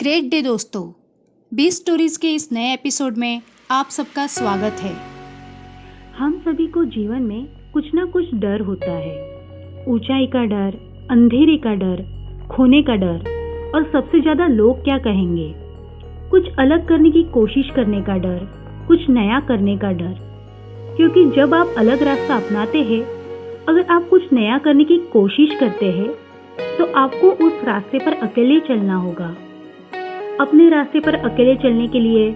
Great day दोस्तों, 20 stories के इस नए एपिसोड में आप सबका स्वागत है। हम सभी को जीवन में कुछ ना कुछ डर होता है। ऊंचाई का डर, अंधेरे का डर, खोने का डर और सबसे ज्यादा लोग क्या कहेंगे। कुछ अलग करने की कोशिश करने का डर, कुछ नया करने का डर। क्योंकि जब आप अलग रास्ता अपनाते हैं, अगर आप कुछ नया करने की कोशिश करते हैं तो आपको उस रास्ते पर अकेले चलना होगा। अपने रास्ते पर अकेले चलने के लिए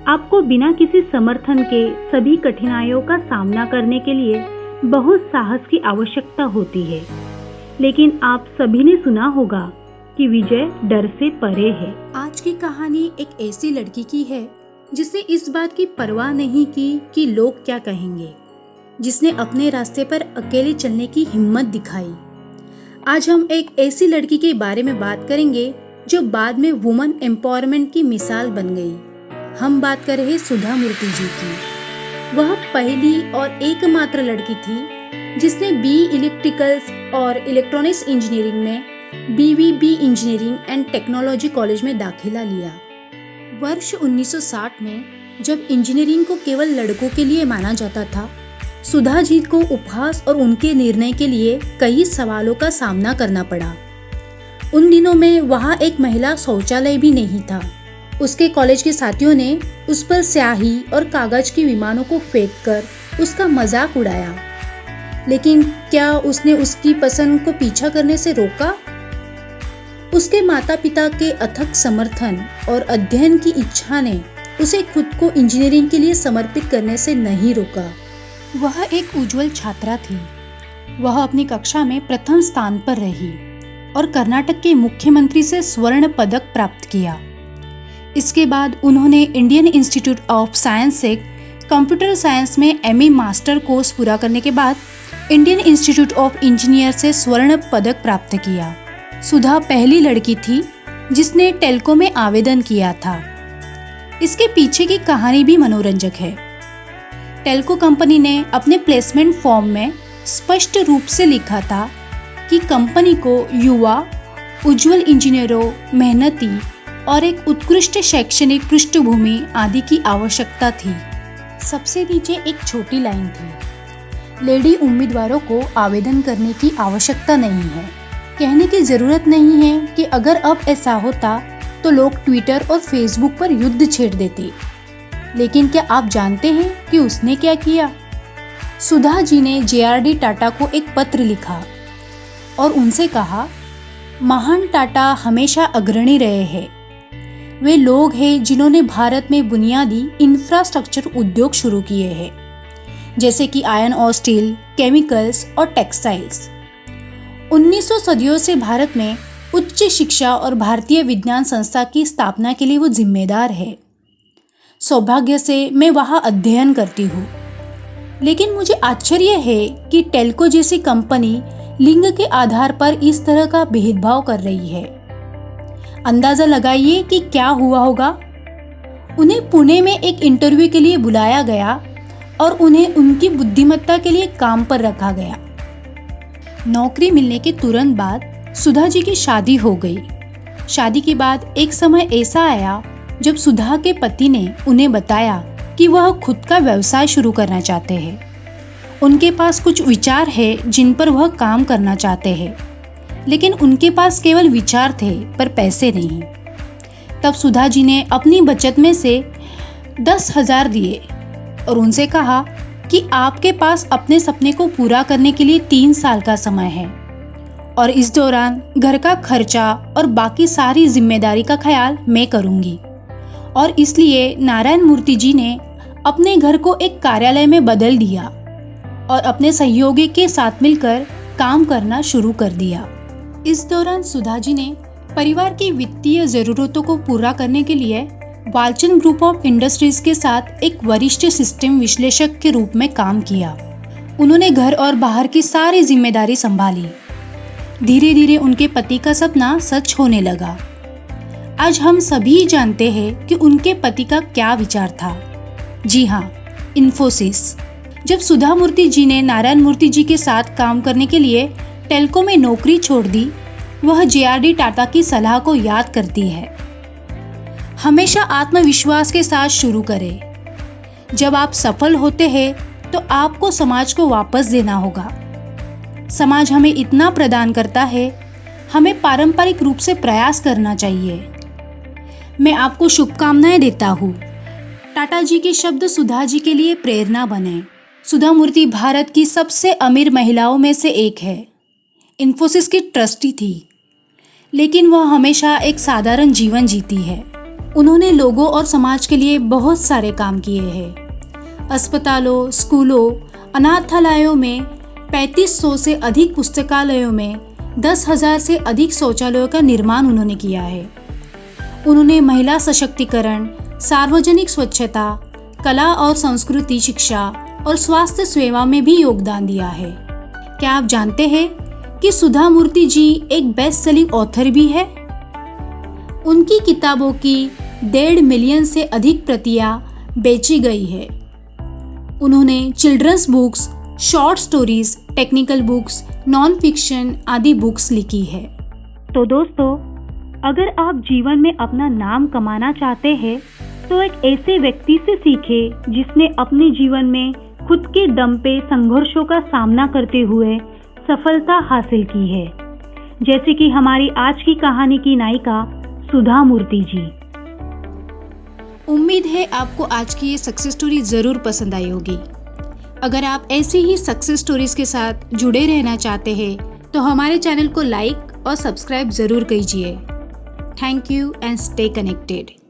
आपको बिना किसी समर्थन के सभी कठिनाइयों का सामना करने के लिए बहुत साहस की आवश्यकता होती है। लेकिन आप सभी ने सुना होगा कि विजय डर से परे है। आज की कहानी एक ऐसी लड़की की है जिसने इस बात की परवाह नहीं की कि लोग क्या कहेंगे, जिसने अपने रास्ते पर अकेले चलने की हिम्मत दिखाई। आज हम एक ऐसी लड़की के बारे में बात करेंगे जो बाद में वुमन एम्पावरमेंट की मिसाल बन गई। हम बात कर रहे सुधा मूर्ति जी की। वह पहली और एकमात्र लड़की थी जिसने बीई इलेक्ट्रिकल्स और इलेक्ट्रॉनिक्स इंजीनियरिंग में BVB engineering and technology college में दाखिला लिया। वर्ष 1960 में जब इंजीनियरिंग को केवल लड़कों के लिए माना जाता था, सुधा जी को उपहास और उनके निर्णय के लिए कई सवालों का सामना करना पड़ा। उन दिनों में वहाँ एक महिला शौचालय भी नहीं था। उसके कॉलेज के साथियों ने उस पर स्याही और कागज के विमानों को फेंककर उसका मजाक उड़ाया। लेकिन क्या उसने उसकी पसंद को पीछा करने से रोका? उसके माता पिता के अथक समर्थन और अध्ययन की इच्छा ने उसे खुद को इंजीनियरिंग के लिए समर्पित करने से नहीं रोका। वह एक उज्जवल छात्रा थी। वह अपनी कक्षा में प्रथम स्थान पर रही और कर्नाटक के मुख्यमंत्री से स्वर्ण पदक प्राप्त किया। इसके बाद उन्होंने इंडियन इंस्टीट्यूट ऑफ साइंस से कंप्यूटर साइंस में एमए मास्टर कोर्स पूरा करने के बाद इंडियन इंस्टीट्यूट ऑफ इंजीनियर से स्वर्ण पदक प्राप्त किया। सुधा पहली लड़की थी जिसने टेल्को में आवेदन किया था। इसके पीछे की कहानी भी मनोरंजक है। टेल्को कंपनी ने अपने प्लेसमेंट फॉर्म में स्पष्ट रूप से लिखा था कि कंपनी को युवा, उज्जवल इंजीनियरों, मेहनती और एक उत्कृष्ट शैक्षणिक पृष्ठभूमि आदि की आवश्यकता थी। सबसे नीचे एक छोटी लाइन थी, लेडी उम्मीदवारों को आवेदन करने की आवश्यकता नहीं है। कहने की जरूरत नहीं है कि अगर अब ऐसा होता तो लोग ट्विटर और फेसबुक पर युद्ध छेड़ देते। लेकिन क्या आप जानते हैं कि उसने क्या किया? सुधा जी ने JRD टाटा को एक पत्र लिखा और उनसे कहा, महान टाटा हमेशा अग्रणी रहे हैं। वे लोग हैं जिन्होंने भारत में बुनियादी इंफ्रास्ट्रक्चर उद्योग शुरू किए हैं, जैसे कि आयरन और स्टील, केमिकल्स और टेक्सटाइल्स। 1900 सदियों से भारत में उच्च शिक्षा और भारतीय विज्ञान संस्था की स्थापना के लिए वो जिम्मेदार है। सौभाग्य से मैं वहाँ अध्ययन करती हूँ। लेकिन मुझे आश्चर्य है कि टेल्को जैसी कंपनी लिंग के आधार पर इस तरह का भेदभाव कर रही है। अंदाजा लगाइए कि क्या हुआ होगा। उन्हें पुणे में एक इंटरव्यू के लिए बुलाया गया और उन्हें उनकी बुद्धिमत्ता के लिए काम पर रखा गया। नौकरी मिलने के तुरंत बाद सुधा जी की शादी हो गई। शादी के बाद एक समय ऐसा आया जब सुधा के पति ने उन्हें बताया कि वह खुद का व्यवसाय शुरू करना चाहते हैं। उनके पास कुछ विचार है जिन पर वह काम करना चाहते हैं, लेकिन उनके पास केवल विचार थे पर पैसे नहीं। तब सुधा जी ने अपनी बचत में से 10,000 दिए और उनसे कहा कि आपके पास अपने सपने को पूरा करने के लिए 3 साल का समय है और इस दौरान घर का खर्चा और बाकी सारी जिम्मेदारी का ख्याल मैं करूंगी। और इसलिए नारायण मूर्ति जी ने अपने घर को एक कार्यालय में बदल दिया और अपने सहयोगी के साथ मिलकर काम करना शुरू कर दिया। इस दौरान सुधा जी ने परिवार की वित्तीय जरूरतों को पूरा करने के लिए वालचंद ग्रुप ऑफ इंडस्ट्रीज के साथ एक वरिष्ठ सिस्टम विश्लेषक के रूप में काम किया। उन्होंने घर और बाहर की सारी जिम्मेदारी संभाली। धीरे धीरे उनके पति का सपना सच होने लगा। आज हम सभी जानते हैं कि उनके पति का क्या विचार था। जी हाँ, इन्फोसिस। जब सुधा मूर्ति जी ने नारायण मूर्ति जी के साथ काम करने के लिए टेल्को में नौकरी छोड़ दी, वह JRD टाटा की सलाह को याद करती है। हमेशा आत्मविश्वास के साथ शुरू करें। जब आप सफल होते हैं तो आपको समाज को वापस देना होगा। समाज हमें इतना प्रदान करता है, हमें पारंपरिक रूप से प्रयास करना चाहिए। मैं आपको शुभकामनाएं देता हूँ। टाटा जी के शब्द सुधा जी के लिए प्रेरणा बने। सुधा मूर्ति भारत की सबसे अमीर महिलाओं में से एक है। इन्फोसिस की ट्रस्टी थी, लेकिन वह हमेशा एक साधारण जीवन जीती है। उन्होंने लोगों और समाज के लिए बहुत सारे काम किए हैं। अस्पतालों, स्कूलों, अनाथालयों में 3500 से अधिक पुस्तकालयों में 10,000 से अधिक शौचालयों का निर्माण उन्होंने किया है। उन्होंने महिला सशक्तिकरण, सार्वजनिक स्वच्छता, कला और संस्कृति, शिक्षा और स्वास्थ्य सेवा में भी योगदान दिया है। क्या आप जानते हैं कि सुधा मूर्ति जी एक बेस्ट सेलिंग ऑथर भी है? उनकी किताबों की 1.5 मिलियन से अधिक प्रतियां बेची गई है। उन्होंने children's books, short stories, technical books, non fiction आदि बुक्स लिखी है। तो दोस्तों, अगर आप जीवन में अपना नाम कमाना चाहते हैं तो एक ऐसे व्यक्ति से सीखें जिसने अपने जीवन में खुद के दम पे संघर्षों का सामना करते हुए सफलता हासिल की है, जैसे कि हमारी आज की कहानी की नायिका सुधा मूर्ति जी। उम्मीद है आपको आज की ये सक्सेस स्टोरी ज़रूर पसंद आई होगी। अगर आप ऐसी ही सक्सेस स्टोरीज के साथ जुड़े रहना चाहते हैं तो हमारे चैनल को लाइक और सब्सक्राइब ज़रूर कीजिए। Thank you and stay connected.